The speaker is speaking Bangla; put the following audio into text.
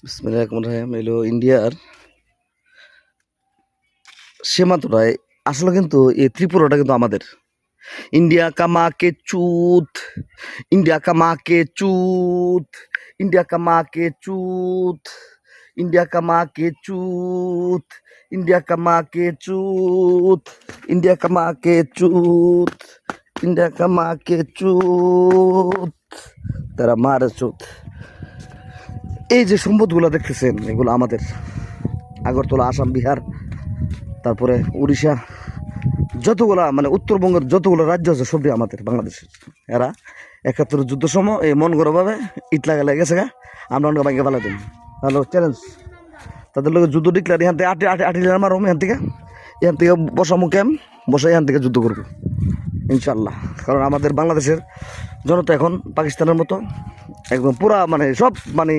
বিসমিল্লাহির রহমানির রহিম। এলো ইন্ডিয়ার সীমান্তটায় আসলে কিন্তু এই ত্রিপুরাটা কিন্তু আমাদের। ইন্ডিয়া কামা কে চুত, ইন্ডিয়া কামা কে চুত, ইন্ডিয়া কামা কে চুত, ইন্ডিয়া কামা কে চুত, ইন্ডিয়া কামা কে চুত, ইন্ডিয়া কামা কে চুত, ইন্ডিয়া কামা কে চুত, তারা মারে চুত। এই যে সম্পদগুলো দেখতেছেন এগুলো আমাদের। আগরতলা, আসাম, বিহার, তারপরে উড়িষ্যা, যতগুলা মানে উত্তরবঙ্গের যতগুলো রাজ্য আছে সবই আমাদের বাংলাদেশের। এরা ৭১ যুদ্ধ সময় এই মন গড়ভাবে ইট লাগা লেগেছে গা, আমরা অনেক বাইকে পালা দিন। হ্যালো চ্যালেঞ্জ তাদের লোক যুদ্ধ ডিক্লার এখান থেকে আটি মারম, এখান থেকে বসামো ক্যাম্প, বসে এখান থেকে যুদ্ধ করবো ইনশাল্লাহ। কারণ আমাদের বাংলাদেশের জনতা এখন পাকিস্তানের মতো একদম পুরা মানে সব মানে